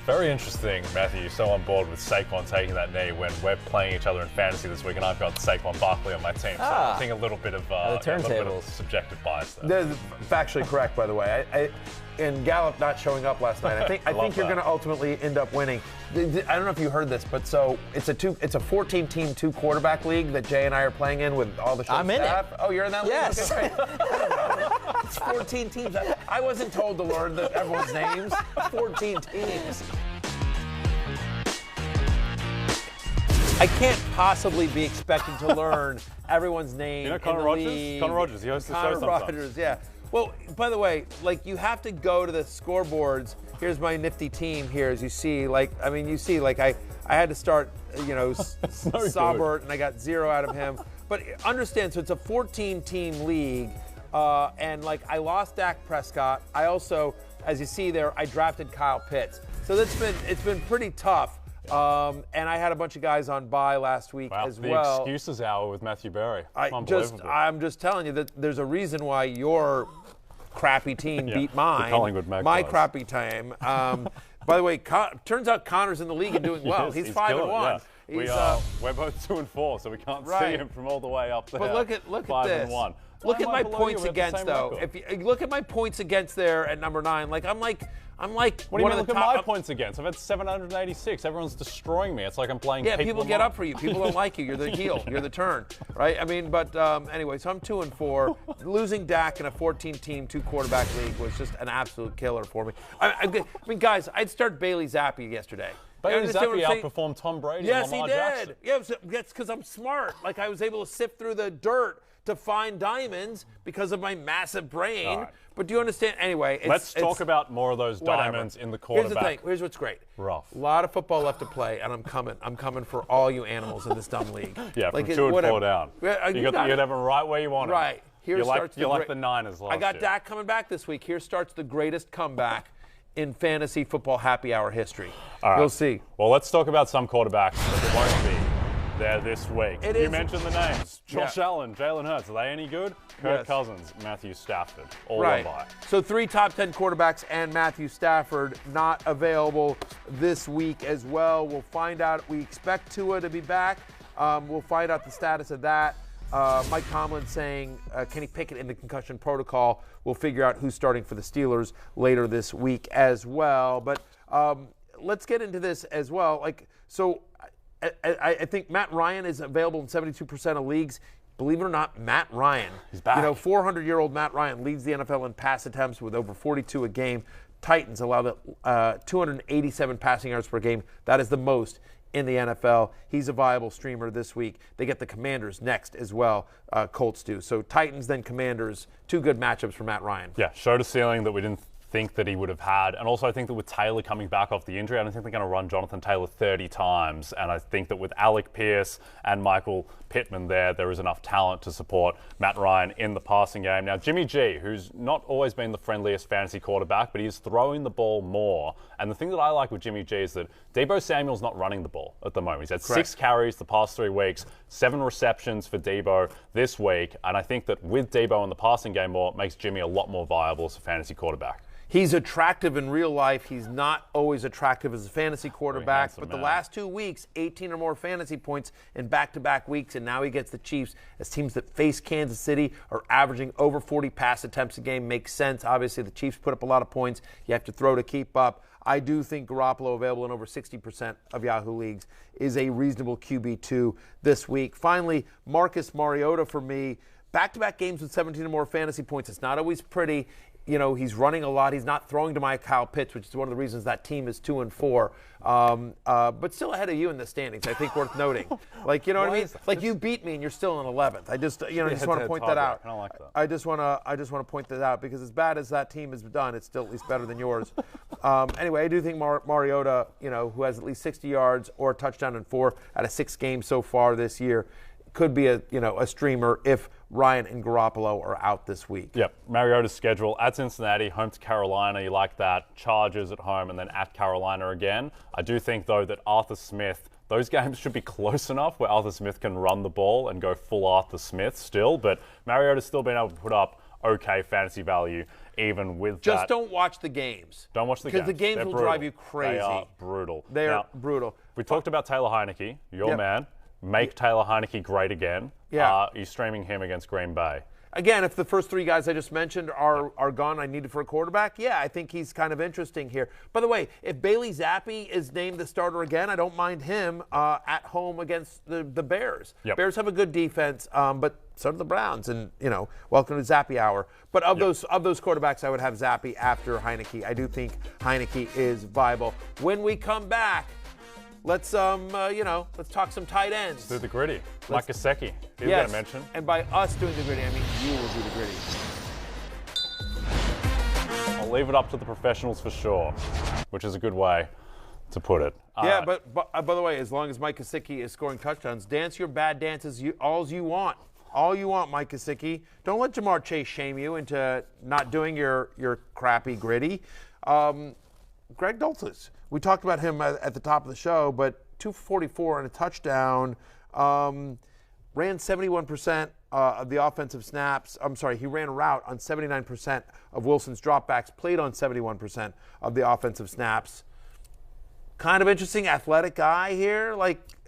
Very interesting, Matthew. So on board with Saquon taking that knee when we're playing each other in fantasy this week, and I've got Saquon Barkley on my team. So I think a little bit of subjective bias there. They're factually correct, by the way. And Gallup not showing up last night, I think you're going to ultimately end up winning. I don't know if you heard this, but so it's a 14-team 2-quarterback league that Jay and I are playing in with all the short staff. Oh, you're in that league? Yes. Okay, great. I don't know. It's 14 teams. I wasn't told to learn everyone's names. 14 teams. I can't possibly be expecting to learn everyone's name. You know Connor Rogers? Connor Rogers, he hosts the show sometimes. Connor Rogers, yeah. Well, by the way, you have to go to the scoreboards. Here's my nifty team here, as you see. I had to start, Saubert, and I got 0 out of him. But understand, so it's a 14-team league, and I lost Dak Prescott. I also, as you see there, I drafted Kyle Pitts. So it's been pretty tough. And I had a bunch of guys on bye last week as well. The excuses hour with Matthew Berry. I'm just telling you that there's a reason why your crappy team beat mine. My crappy team. By the way, turns out Connor's in the league and doing well. He's 5-1. Yeah. We're both 2-4, so we can't see him from all the way up there. But look at this. 5-1. Look at my points against, though. If you look at my points against there at number 9, I'm like. What do you mean? Look at my points against. I've had 786. Everyone's destroying me. It's like I'm playing. Yeah, people get up for you. People don't like you. You're the heel. You're the turn, right? Anyway, so I'm 2-4. Losing Dak in a 14-team 2-quarterback league was just an absolute killer for me. I mean, guys, I'd start Bailey Zappi yesterday. Bailey Zappi outperformed Tom Brady. Yes, and Lamar he did. Jackson. Yeah, that's because I'm smart. I was able to sift through the dirt to find diamonds because of my massive brain. Right. But do you understand? Anyway, let's talk about more of those diamonds in the quarterback. Here's the thing. Here's what's great. Rough. A lot of football left to play, and I'm coming. I'm coming for all you animals in this dumb league. Yeah, from 2-4 down. You got them right where you want them. Right. You're like the Niners last year. I got Dak coming back this week. Here starts the greatest comeback in fantasy football happy hour history. All right. You'll see. Well, let's talk about some quarterbacks that won't be there this week. You mentioned the names. Josh Allen, Jalen Hurts. Are they any good? Kirk Cousins, Matthew Stafford. All on bye. So 3 top 10 quarterbacks and Matthew Stafford not available this week as well. We'll find out. We expect Tua to be back. We'll find out the status of that. Mike Tomlin saying Kenny Pickett in the concussion protocol. We'll figure out who's starting for the Steelers later this week as well. But let's get into this as well. I think Matt Ryan is available in 72% of leagues. Believe it or not, Matt Ryan. He's back. 400-year-old Matt Ryan leads the NFL in pass attempts with over 42 a game. Titans allow 287 passing yards per game. That is the most in the NFL. He's a viable streamer this week. They get the Commanders next as well. Colts do. So Titans, then Commanders. 2 good matchups for Matt Ryan. Yeah, showed a ceiling that we didn't think that he would have had. And also I think that with Taylor coming back off the injury, I don't think they're going to run Jonathan Taylor 30 times. And I think that with Alec Pierce and Michael Pittman there is enough talent to support Matt Ryan in the passing game. Now, Jimmy G, who's not always been the friendliest fantasy quarterback, but he's throwing the ball more. And the thing that I like with Jimmy G is that Deebo Samuel's not running the ball at the moment. He's had 6 carries the past 3 weeks, 7 receptions for Deebo this week. And I think that with Deebo in the passing game more, it makes Jimmy a lot more viable as a fantasy quarterback. He's attractive in real life. He's not always attractive as a fantasy quarterback. But the last 2 weeks, 18 or more fantasy points in back-to-back weeks, and now he gets the Chiefs as teams that face Kansas City are averaging over 40 pass attempts a game. Makes sense. Obviously, the Chiefs put up a lot of points. You have to throw to keep up. I do think Garoppolo, available in over 60% of Yahoo leagues, is a reasonable QB2 this week. Finally, Marcus Mariota for me. Back-to-back games with 17 or more fantasy points. It's not always pretty. He's running a lot. He's not throwing to my Kyle Pitts, which is one of the reasons that team is 2-4. But still ahead of you in the standings, I think worth noting. What I mean? You beat me and you're still in 11th. I just want to point that out. I don't like that. I just want to point that out because as bad as that team has done, it's still at least better than yours. Anyway, I do think Mariota, who has at least 60 yards or a touchdown in 4 out of 6 games so far this year, could be a streamer if Ryan and Garoppolo are out this week. Yep. Mariota's schedule at Cincinnati, home to Carolina. You like that. Chargers at home and then at Carolina again. I do think, though, that Arthur Smith, those games should be close enough where Arthur Smith can run the ball and go full Arthur Smith still. But Mariota's still been able to put up okay fantasy value even with that. Just don't watch the games. Don't watch the games. Because the games will drive you crazy. They are brutal. They're brutal. We talked about Taylor Heineke, your man. Make Taylor Heineke great again. Yeah. You're streaming him against Green Bay. Again, if the first three guys I just mentioned are gone, I need it for a quarterback, I think he's kind of interesting here. By the way, if Bailey Zappi is named the starter again, I don't mind him at home against the Bears. Yep. Bears have a good defense, but so do the Browns, and, welcome to Zappi Hour. But of those quarterbacks, I would have Zappi after Heineke. I do think Heineke is viable. When we come back, let's talk some tight ends. Do the gritty. Mike Gesicki. He's got to mention. And by us doing the gritty, I mean you will do the gritty. I'll leave it up to the professionals for sure, which is a good way to put it. But by the way, as long as Mike Gesicki is scoring touchdowns, dance your bad dances all you want. All you want, Mike Gesicki. Don't let Jamar Chase shame you into not doing your crappy gritty. Greg Dulcich. We talked about him at the top of the show, but 244 and a touchdown. Ran 71% of the offensive snaps. I'm sorry, he ran a route on 79% of Wilson's dropbacks, played on 71% of the offensive snaps. Kind of interesting athletic guy here.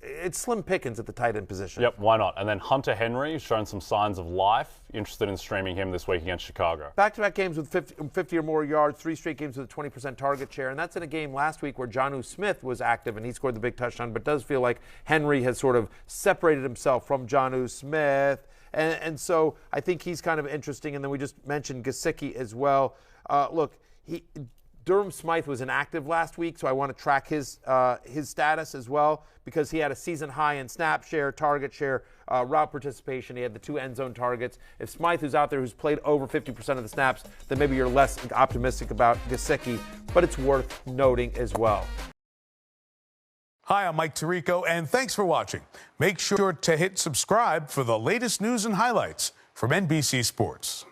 It's slim pickings at the tight end position. Yep, why not? And then Hunter Henry has shown some signs of life. Interested in streaming him this week against Chicago. Back-to-back games with 50 or more yards, 3 straight games with a 20% target share. And that's in a game last week where Jonnu Smith was active and he scored the big touchdown. But it does feel like Henry has sort of separated himself from Jonnu Smith. And so I think he's kind of interesting. And then we just mentioned Gesicki as well. Durham Smythe was inactive last week, so I want to track his status as well because he had a season high in snap share, target share, route participation. He had the 2 end zone targets. If Smythe, who's out there, who's played over 50% of the snaps, then maybe you're less optimistic about Gesicki, but it's worth noting as well. Hi, I'm Mike Tirico, and thanks for watching. Make sure to hit subscribe for the latest news and highlights from NBC Sports.